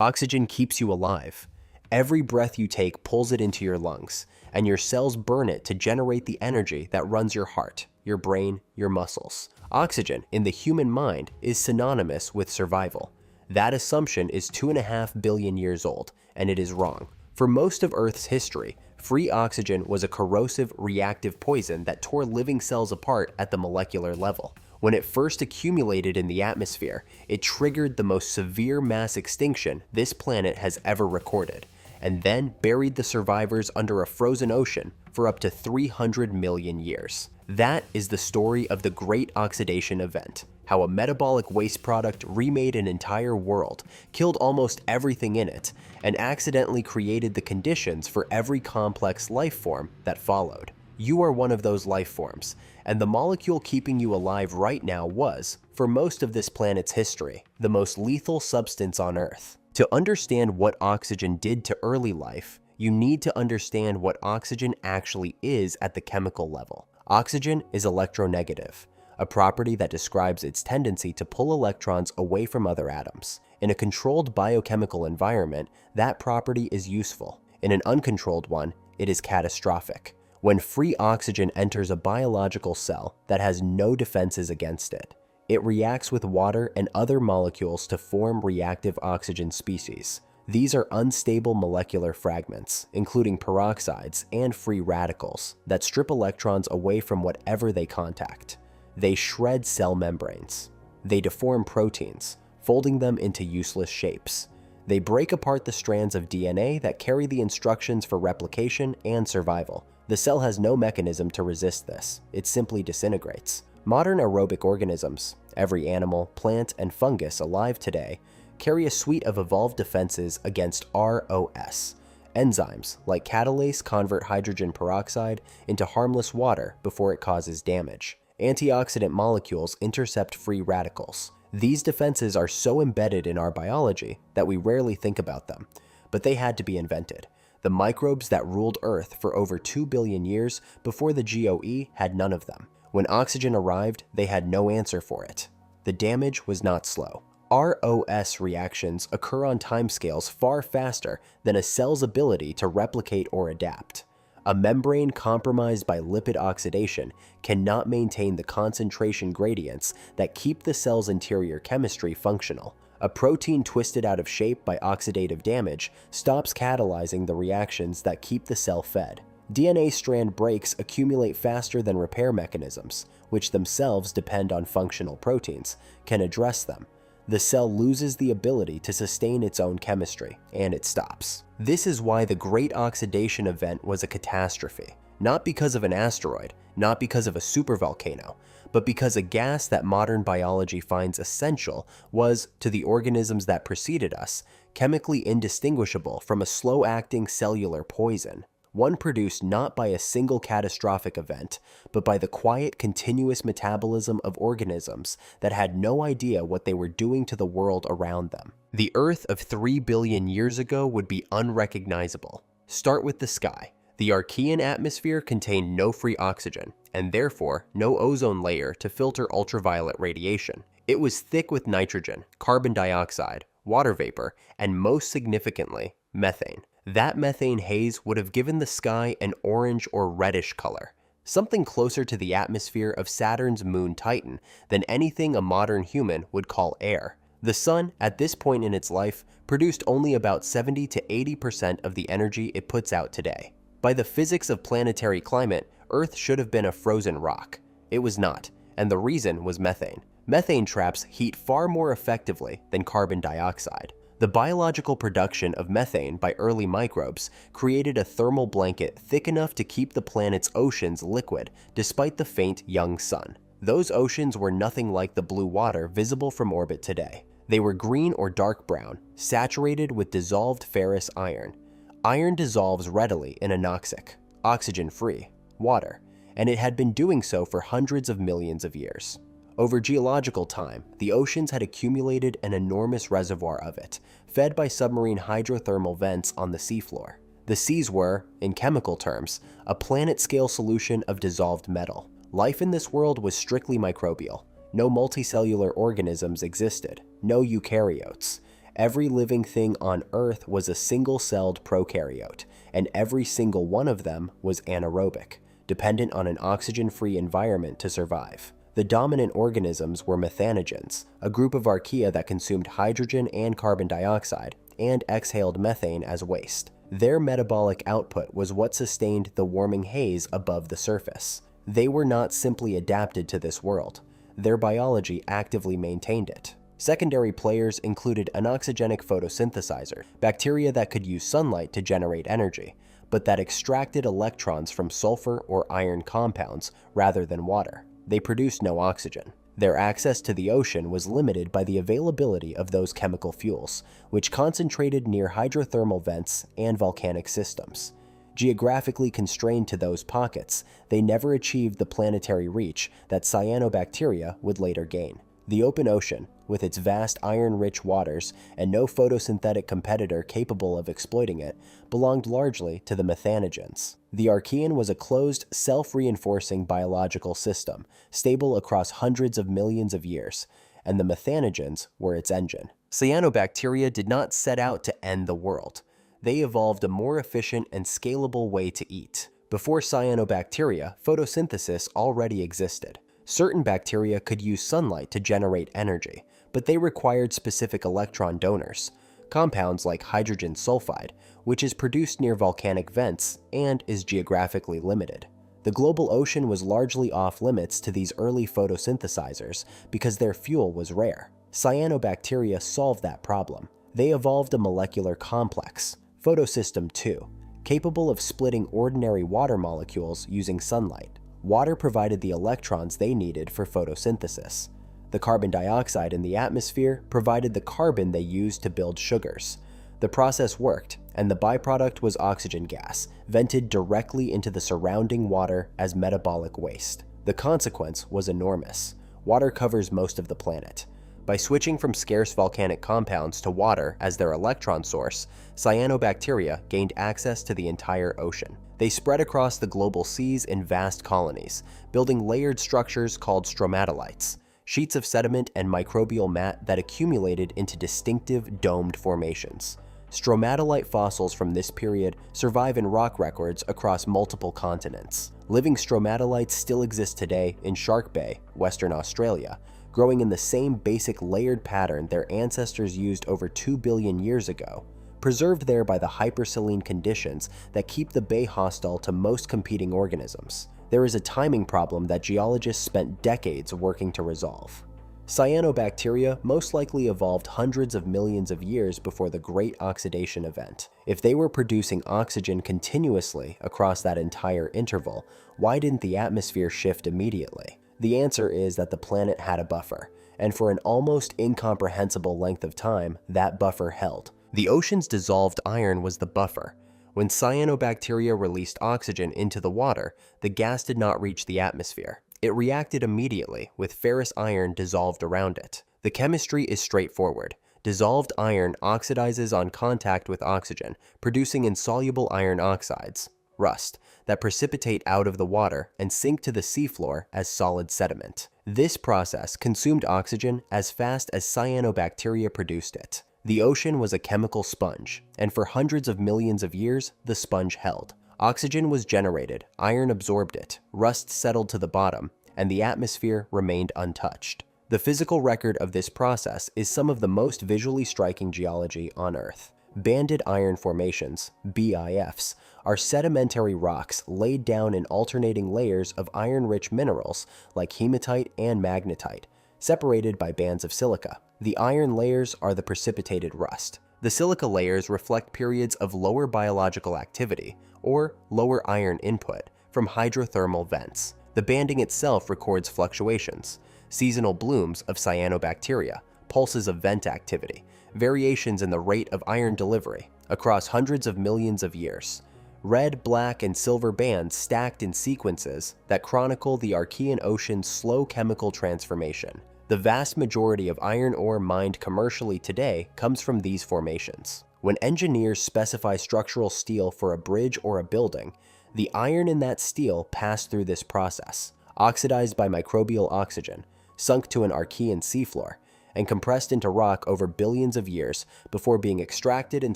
Oxygen keeps you alive. Every breath you take pulls it into your lungs, and your cells burn it to generate the energy that runs your heart, your brain, your muscles. Oxygen, in the human mind, is synonymous with survival. That assumption is 2.5 billion years old, and it is wrong. For most of Earth's history, free oxygen was a corrosive, reactive poison that tore living cells apart at the molecular level. When it first accumulated in the atmosphere, it triggered the most severe mass extinction this planet has ever recorded, and then buried the survivors under a frozen ocean for up to 300 million years. That is the story of the Great Oxidation Event, how a metabolic waste product remade an entire world, killed almost everything in it, and accidentally created the conditions for every complex life form that followed. You are one of those life forms, and the molecule keeping you alive right now was, for most of this planet's history, the most lethal substance on Earth. To understand what oxygen did to early life, you need to understand what oxygen actually is at the chemical level. Oxygen is electronegative, a property that describes its tendency to pull electrons away from other atoms. In a controlled biochemical environment, that property is useful. In an uncontrolled one, it is catastrophic. When free oxygen enters a biological cell that has no defenses against it, it reacts with water and other molecules to form reactive oxygen species. These are unstable molecular fragments, including peroxides and free radicals, that strip electrons away from whatever they contact. They shred cell membranes. They deform proteins, folding them into useless shapes. They break apart the strands of DNA that carry the instructions for replication and survival. The cell has no mechanism to resist this. It simply disintegrates. Modern aerobic organisms, every animal, plant, and fungus alive today, carry a suite of evolved defenses against ROS. Enzymes like catalase convert hydrogen peroxide into harmless water before it causes damage. Antioxidant molecules intercept free radicals. These defenses are so embedded in our biology that we rarely think about them, but they had to be invented. The microbes that ruled Earth for over 2 billion years before the GOE had none of them. When oxygen arrived, they had no answer for it. The damage was not slow. ROS reactions occur on timescales far faster than a cell's ability to replicate or adapt. A membrane compromised by lipid oxidation cannot maintain the concentration gradients that keep the cell's interior chemistry functional. A protein twisted out of shape by oxidative damage stops catalyzing the reactions that keep the cell fed. DNA strand breaks accumulate faster than repair mechanisms, which themselves depend on functional proteins, can address them. The cell loses the ability to sustain its own chemistry, and it stops. This is why the Great Oxidation Event was a catastrophe. Not because of an asteroid, not because of a supervolcano, but because a gas that modern biology finds essential was, to the organisms that preceded us, chemically indistinguishable from a slow-acting cellular poison. One produced not by a single catastrophic event, but by the quiet, continuous metabolism of organisms that had no idea what they were doing to the world around them. The Earth of 3 billion years ago would be unrecognizable. Start with the sky. The Archean atmosphere contained no free oxygen, and therefore no ozone layer to filter ultraviolet radiation. It was thick with nitrogen, carbon dioxide, water vapor, and most significantly, methane. That methane haze would have given the sky an orange or reddish color, something closer to the atmosphere of Saturn's moon Titan than anything a modern human would call air. The sun, at this point in its life, produced only about 70 to 80% of the energy it puts out today. By the physics of planetary climate, Earth should have been a frozen rock. It was not, and the reason was methane. Methane traps heat far more effectively than carbon dioxide. The biological production of methane by early microbes created a thermal blanket thick enough to keep the planet's oceans liquid despite the faint young sun. Those oceans were nothing like the blue water visible from orbit today. They were green or dark brown, saturated with dissolved ferrous iron. Iron dissolves readily in anoxic, oxygen-free, water, and it had been doing so for hundreds of millions of years. Over geological time, the oceans had accumulated an enormous reservoir of it, fed by submarine hydrothermal vents on the seafloor. The seas were, in chemical terms, a planet-scale solution of dissolved metal. Life in this world was strictly microbial. No multicellular organisms existed, no eukaryotes. Every living thing on Earth was a single-celled prokaryote, and every single one of them was anaerobic, dependent on an oxygen-free environment to survive. The dominant organisms were methanogens, a group of archaea that consumed hydrogen and carbon dioxide and exhaled methane as waste. Their metabolic output was what sustained the warming haze above the surface. They were not simply adapted to this world. Their biology actively maintained it. Secondary players included an oxygenic photosynthesizer, bacteria that could use sunlight to generate energy, but that extracted electrons from sulfur or iron compounds rather than water. They produced no oxygen. Their access to the ocean was limited by the availability of those chemical fuels, which concentrated near hydrothermal vents and volcanic systems. Geographically constrained to those pockets, they never achieved the planetary reach that cyanobacteria would later gain. The open ocean, with its vast iron-rich waters and no photosynthetic competitor capable of exploiting it, belonged largely to the methanogens. The Archean was a closed, self-reinforcing biological system, stable across hundreds of millions of years, and the methanogens were its engine. Cyanobacteria did not set out to end the world. They evolved a more efficient and scalable way to eat. Before cyanobacteria, photosynthesis already existed. Certain bacteria could use sunlight to generate energy, but they required specific electron donors, compounds like hydrogen sulfide, which is produced near volcanic vents and is geographically limited. The global ocean was largely off-limits to these early photosynthesizers because their fuel was rare. Cyanobacteria solved that problem. They evolved a molecular complex, photosystem II, capable of splitting ordinary water molecules using sunlight. Water provided the electrons they needed for photosynthesis. The carbon dioxide in the atmosphere provided the carbon they used to build sugars. The process worked, and the byproduct was oxygen gas, vented directly into the surrounding water as metabolic waste. The consequence was enormous. Water covers most of the planet. By switching from scarce volcanic compounds to water as their electron source, cyanobacteria gained access to the entire ocean. They spread across the global seas in vast colonies, building layered structures called stromatolites, sheets of sediment and microbial mat that accumulated into distinctive domed formations. Stromatolite fossils from this period survive in rock records across multiple continents. Living stromatolites still exist today in Shark Bay, Western Australia, growing in the same basic layered pattern their ancestors used over 2 billion years ago, preserved there by the hypersaline conditions that keep the bay hostile to most competing organisms. There is a timing problem that geologists spent decades working to resolve. Cyanobacteria most likely evolved hundreds of millions of years before the Great Oxidation Event. If they were producing oxygen continuously across that entire interval, why didn't the atmosphere shift immediately? The answer is that the planet had a buffer, and for an almost incomprehensible length of time, that buffer held. The ocean's dissolved iron was the buffer. When cyanobacteria released oxygen into the water, the gas did not reach the atmosphere. It reacted immediately with ferrous iron dissolved around it. The chemistry is straightforward. Dissolved iron oxidizes on contact with oxygen, producing insoluble iron oxides, rust, that precipitate out of the water and sink to the seafloor as solid sediment. This process consumed oxygen as fast as cyanobacteria produced it. The ocean was a chemical sponge, and for hundreds of millions of years, the sponge held. Oxygen was generated, iron absorbed it, rust settled to the bottom, and the atmosphere remained untouched. The physical record of this process is some of the most visually striking geology on Earth. Banded iron formations, BIFs, are sedimentary rocks laid down in alternating layers of iron-rich minerals like hematite and magnetite, separated by bands of silica. The iron layers are the precipitated rust. The silica layers reflect periods of lower biological activity, or lower iron input, from hydrothermal vents. The banding itself records fluctuations, seasonal blooms of cyanobacteria, pulses of vent activity, variations in the rate of iron delivery across hundreds of millions of years. Red, black, and silver bands stacked in sequences that chronicle the Archean Ocean's slow chemical transformation. The vast majority of iron ore mined commercially today comes from these formations. When engineers specify structural steel for a bridge or a building, the iron in that steel passed through this process, oxidized by microbial oxygen, sunk to an Archean seafloor, and compressed into rock over billions of years before being extracted and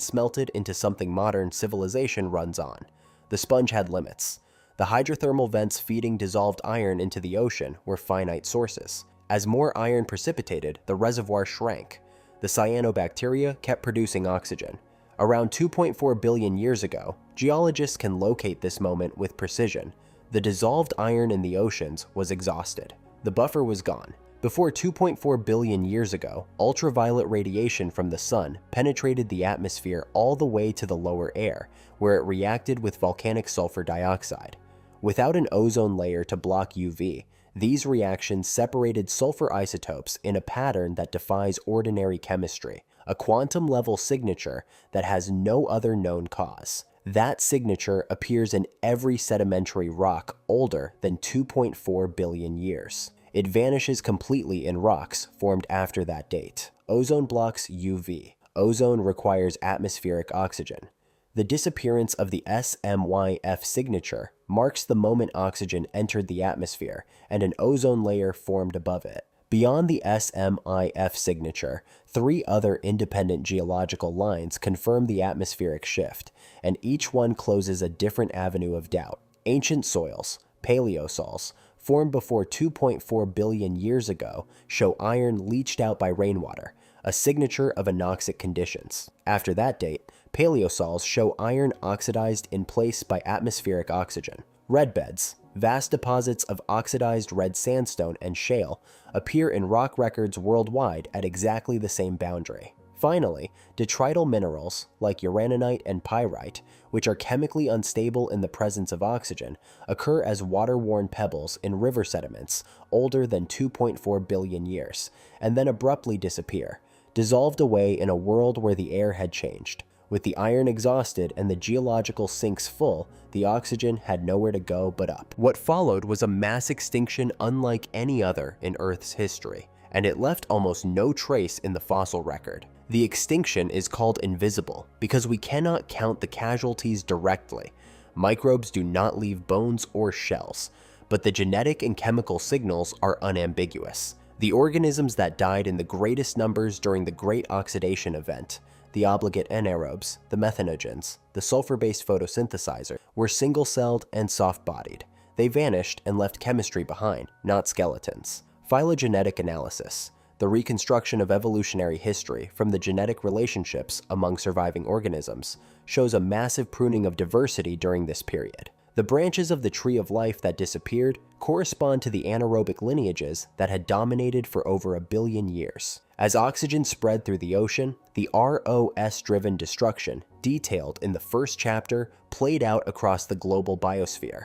smelted into something modern civilization runs on. The sponge had limits. The hydrothermal vents feeding dissolved iron into the ocean were finite sources. As more iron precipitated, the reservoir shrank. The cyanobacteria kept producing oxygen. Around 2.4 billion years ago, geologists can locate this moment with precision. The dissolved iron in the oceans was exhausted. The buffer was gone. Before 2.4 billion years ago, ultraviolet radiation from the sun penetrated the atmosphere all the way to the lower air, where it reacted with volcanic sulfur dioxide. Without an ozone layer to block UV, these reactions separated sulfur isotopes in a pattern that defies ordinary chemistry, a quantum-level signature that has no other known cause. That signature appears in every sedimentary rock older than 2.4 billion years. It vanishes completely in rocks formed after that date. Ozone blocks UV. Ozone requires atmospheric oxygen. The disappearance of the SMYF signature marks the moment oxygen entered the atmosphere and an ozone layer formed above it. Beyond the SMIF signature, 3 other independent geological lines confirm the atmospheric shift, and each one closes a different avenue of doubt. Ancient soils, paleosols, formed before 2.4 billion years ago, show iron leached out by rainwater, a signature of anoxic conditions. After that date, paleosols show iron oxidized in place by atmospheric oxygen. Red beds, vast deposits of oxidized red sandstone and shale, appear in rock records worldwide at exactly the same boundary. Finally, detrital minerals like uraninite and pyrite, which are chemically unstable in the presence of oxygen, occur as water-worn pebbles in river sediments older than 2.4 billion years, and then abruptly disappear, dissolved away in a world where the air had changed. With the iron exhausted and the geological sinks full, the oxygen had nowhere to go but up. What followed was a mass extinction unlike any other in Earth's history, and it left almost no trace in the fossil record. The extinction is called invisible because we cannot count the casualties directly. Microbes do not leave bones or shells, but the genetic and chemical signals are unambiguous. The organisms that died in the greatest numbers during the Great Oxidation Event, the obligate anaerobes, the methanogens, the sulfur-based photosynthesizer, were single-celled and soft-bodied. They vanished and left chemistry behind, not skeletons. Phylogenetic analysis, the reconstruction of evolutionary history from the genetic relationships among surviving organisms, shows a massive pruning of diversity during this period. The branches of the tree of life that disappeared correspond to the anaerobic lineages that had dominated for over 1 billion years. As oxygen spread through the ocean, the ROS-driven destruction, detailed in the first chapter, played out across the global biosphere.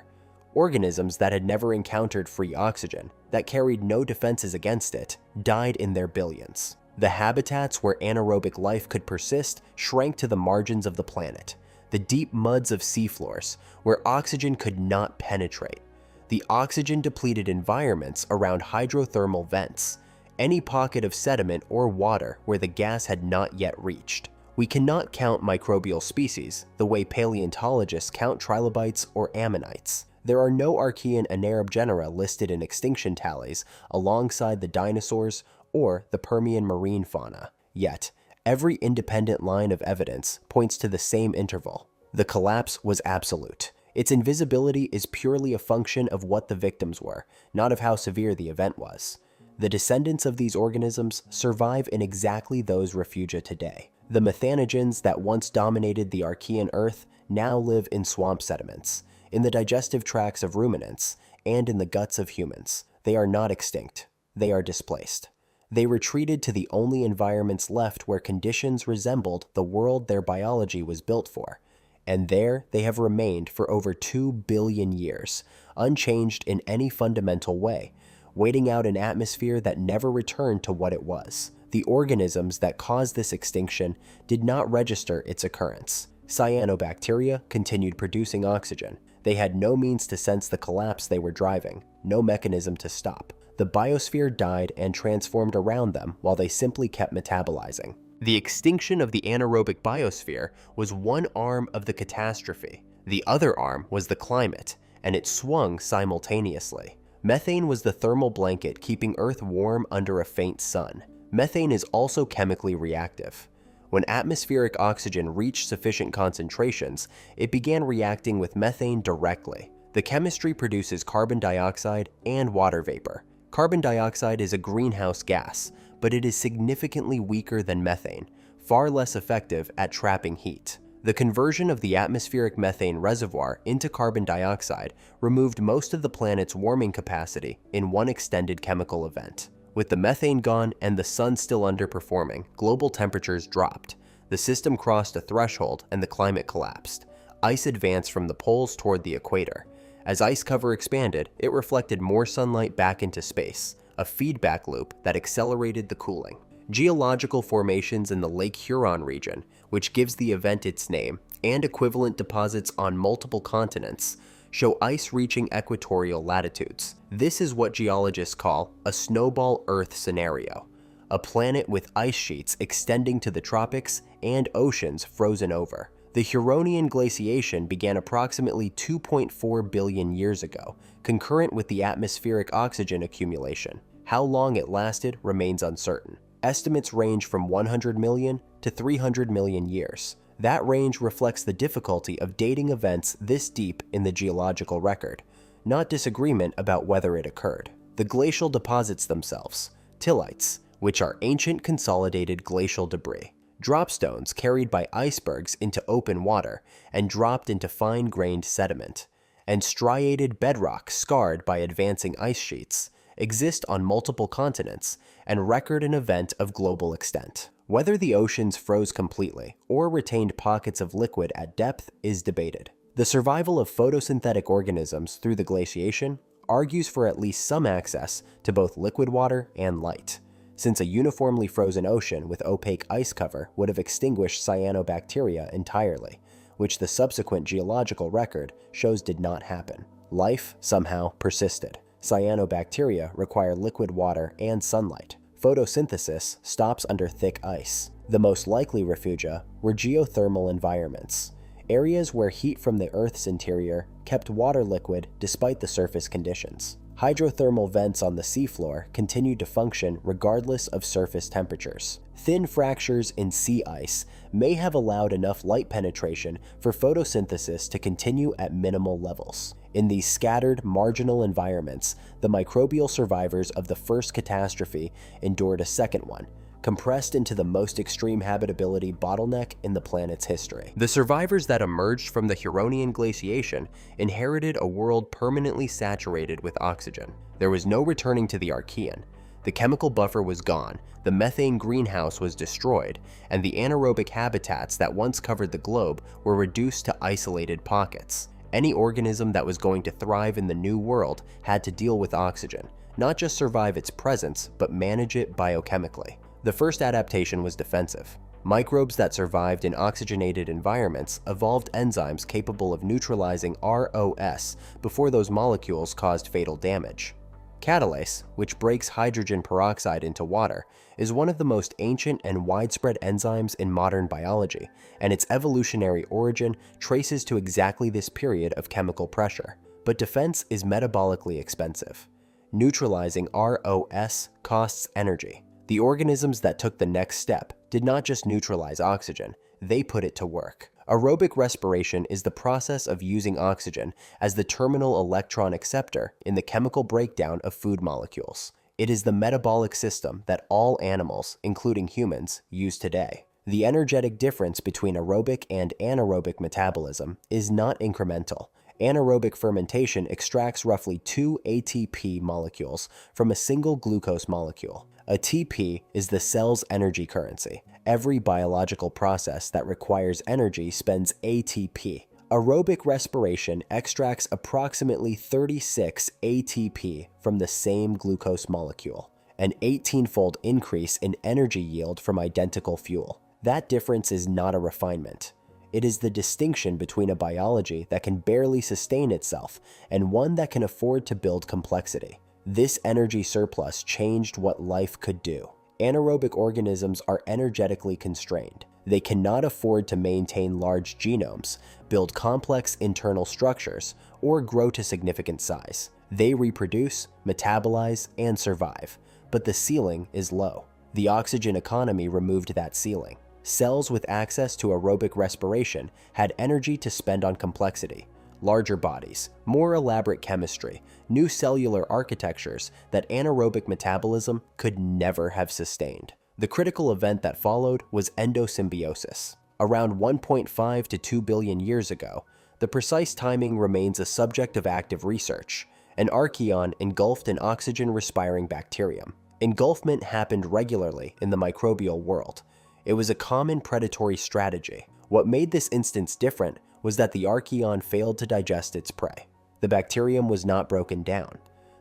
Organisms that had never encountered free oxygen, that carried no defenses against it, died in their billions. The habitats where anaerobic life could persist shrank to the margins of the planet. The deep muds of seafloors, where oxygen could not penetrate. The oxygen-depleted environments around hydrothermal vents. Any pocket of sediment or water where the gas had not yet reached. We cannot count microbial species the way paleontologists count trilobites or ammonites. There are no Archean anaerob genera listed in extinction tallies alongside the dinosaurs or the Permian marine fauna. Yet, every independent line of evidence points to the same interval. The collapse was absolute. Its invisibility is purely a function of what the victims were, not of how severe the event was. The descendants of these organisms survive in exactly those refugia today. The methanogens that once dominated the Archean Earth now live in swamp sediments, in the digestive tracts of ruminants, and in the guts of humans. They are not extinct. They are displaced. They retreated to the only environments left where conditions resembled the world their biology was built for. And there they have remained for over 2 billion years, unchanged in any fundamental way, waiting out an atmosphere that never returned to what it was. The organisms that caused this extinction did not register its occurrence. Cyanobacteria continued producing oxygen. They had no means to sense the collapse they were driving, no mechanism to stop. The biosphere died and transformed around them while they simply kept metabolizing. The extinction of the anaerobic biosphere was one arm of the catastrophe. The other arm was the climate, and it swung simultaneously. Methane was the thermal blanket keeping Earth warm under a faint sun. Methane is also chemically reactive. When atmospheric oxygen reached sufficient concentrations, it began reacting with methane directly. The chemistry produces carbon dioxide and water vapor. Carbon dioxide is a greenhouse gas, but it is significantly weaker than methane, far less effective at trapping heat. The conversion of the atmospheric methane reservoir into carbon dioxide removed most of the planet's warming capacity in one extended chemical event. With the methane gone and the sun still underperforming, global temperatures dropped. The system crossed a threshold and the climate collapsed. Ice advanced from the poles toward the equator. As ice cover expanded, it reflected more sunlight back into space, a feedback loop that accelerated the cooling. Geological formations in the Lake Huron region, which gives the event its name, and equivalent deposits on multiple continents, show ice reaching equatorial latitudes. This is what geologists call a Snowball Earth scenario, a planet with ice sheets extending to the tropics and oceans frozen over. The Huronian glaciation began approximately 2.4 billion years ago, concurrent with the atmospheric oxygen accumulation. How long it lasted remains uncertain. Estimates range from 100 million to 300 million years. That range reflects the difficulty of dating events this deep in the geological record, not disagreement about whether it occurred. The glacial deposits themselves, tillites, which are ancient consolidated glacial debris, dropstones carried by icebergs into open water and dropped into fine-grained sediment, and striated bedrock scarred by advancing ice sheets, exist on multiple continents and record an event of global extent. Whether the oceans froze completely or retained pockets of liquid at depth is debated. The survival of photosynthetic organisms through the glaciation argues for at least some access to both liquid water and light, since a uniformly frozen ocean with opaque ice cover would have extinguished cyanobacteria entirely, which the subsequent geological record shows did not happen. Life somehow persisted. Cyanobacteria require liquid water and sunlight. Photosynthesis stops under thick ice. The most likely refugia were geothermal environments, areas where heat from the Earth's interior kept water liquid despite the surface conditions. Hydrothermal vents on the seafloor continued to function regardless of surface temperatures. Thin fractures in sea ice may have allowed enough light penetration for photosynthesis to continue at minimal levels. In these scattered, marginal environments, the microbial survivors of the first catastrophe endured a second one, compressed into the most extreme habitability bottleneck in the planet's history. The survivors that emerged from the Huronian glaciation inherited a world permanently saturated with oxygen. There was no returning to the Archean. The chemical buffer was gone, the methane greenhouse was destroyed, and the anaerobic habitats that once covered the globe were reduced to isolated pockets. Any organism that was going to thrive in the new world had to deal with oxygen, not just survive its presence, but manage it biochemically. The first adaptation was defensive. Microbes that survived in oxygenated environments evolved enzymes capable of neutralizing ROS before those molecules caused fatal damage. Catalase, which breaks hydrogen peroxide into water, is one of the most ancient and widespread enzymes in modern biology, and its evolutionary origin traces to exactly this period of chemical pressure. But defense is metabolically expensive. Neutralizing ROS costs energy. The organisms that took the next step did not just neutralize oxygen, they put it to work. Aerobic respiration is the process of using oxygen as the terminal electron acceptor in the chemical breakdown of food molecules. It is the metabolic system that all animals, including humans, use today. The energetic difference between aerobic and anaerobic metabolism is not incremental. Anaerobic fermentation extracts roughly 2 ATP molecules from a single glucose molecule. ATP is the cell's energy currency. Every biological process that requires energy spends ATP. Aerobic respiration extracts approximately 36 ATP from the same glucose molecule, an 18-fold increase in energy yield from identical fuel. That difference is not a refinement. It is the distinction between a biology that can barely sustain itself and one that can afford to build complexity. This energy surplus changed what life could do. Anaerobic organisms are energetically constrained. They cannot afford to maintain large genomes, build complex internal structures, or grow to significant size. They reproduce, metabolize, and survive, but the ceiling is low. The oxygen economy removed that ceiling. Cells with access to aerobic respiration had energy to spend on complexity, larger bodies, more elaborate chemistry, new cellular architectures that anaerobic metabolism could never have sustained. The critical event that followed was endosymbiosis. Around 1.5 to 2 billion years ago, the precise timing remains a subject of active research. An archaeon engulfed an oxygen-respiring bacterium. Engulfment happened regularly in the microbial world. It was a common predatory strategy. What made this instance different was that the archaeon failed to digest its prey. The bacterium was not broken down.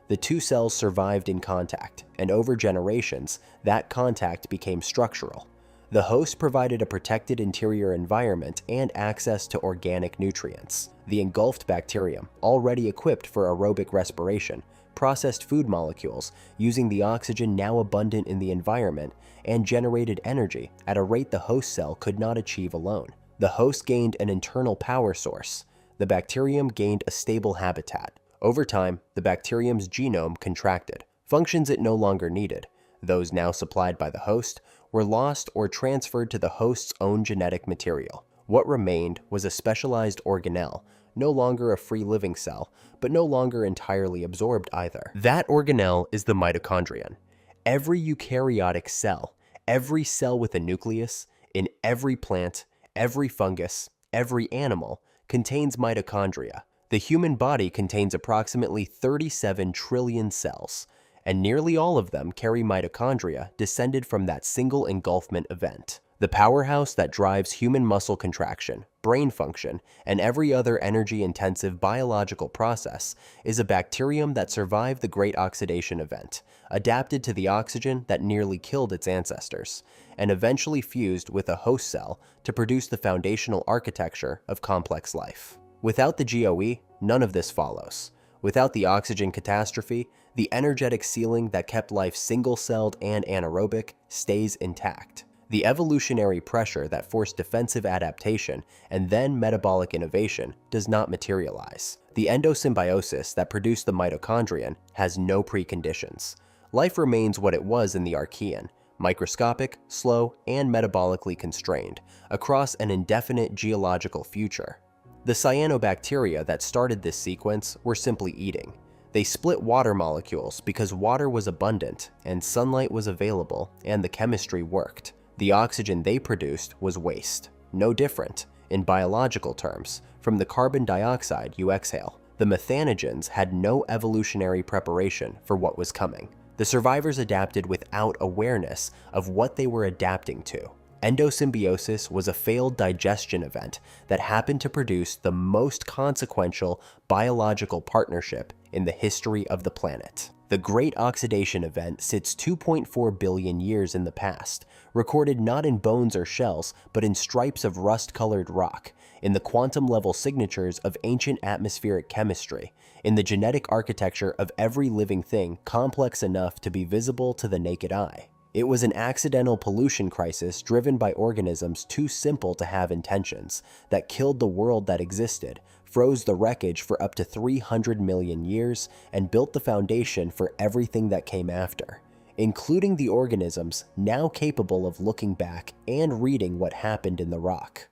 The two cells survived in contact, and over generations, that contact became structural. The host provided a protected interior environment and access to organic nutrients. The engulfed bacterium, already equipped for aerobic respiration, processed food molecules using the oxygen now abundant in the environment and generated energy at a rate the host cell could not achieve alone. The host gained an internal power source. The bacterium gained a stable habitat. Over time, the bacterium's genome contracted. Functions it no longer needed, those now supplied by the host, were lost or transferred to the host's own genetic material. What remained was a specialized organelle, no longer a free-living cell, but no longer entirely absorbed either. That organelle is the mitochondrion. Every eukaryotic cell, every cell with a nucleus, in every plant, every fungus, every animal, contains mitochondria. The human body contains approximately 37 trillion cells, and nearly all of them carry mitochondria descended from that single engulfment event. The powerhouse that drives human muscle contraction, brain function, and every other energy-intensive biological process is a bacterium that survived the Great Oxidation Event, adapted to the oxygen that nearly killed its ancestors, and eventually fused with a host cell to produce the foundational architecture of complex life. Without the GOE, none of this follows. Without the oxygen catastrophe, the energetic ceiling that kept life single-celled and anaerobic stays intact. The evolutionary pressure that forced defensive adaptation and then metabolic innovation does not materialize. The endosymbiosis that produced the mitochondrion has no preconditions. Life remains what it was in the Archean, microscopic, slow, and metabolically constrained, across an indefinite geological future. The cyanobacteria that started this sequence were simply eating. They split water molecules because water was abundant and sunlight was available and the chemistry worked. The oxygen they produced was waste, no different, in biological terms, from the carbon dioxide you exhale. The methanogens had no evolutionary preparation for what was coming. The survivors adapted without awareness of what they were adapting to. Endosymbiosis was a failed digestion event that happened to produce the most consequential biological partnership in the history of the planet. The Great Oxidation Event sits 2.4 billion years in the past, recorded not in bones or shells, but in stripes of rust-colored rock, in the quantum-level signatures of ancient atmospheric chemistry, in the genetic architecture of every living thing complex enough to be visible to the naked eye. It was an accidental pollution crisis driven by organisms too simple to have intentions, that killed the world that existed, froze the wreckage for up to 300 million years, and built the foundation for everything that came after, including the organisms now capable of looking back and reading what happened in the rock.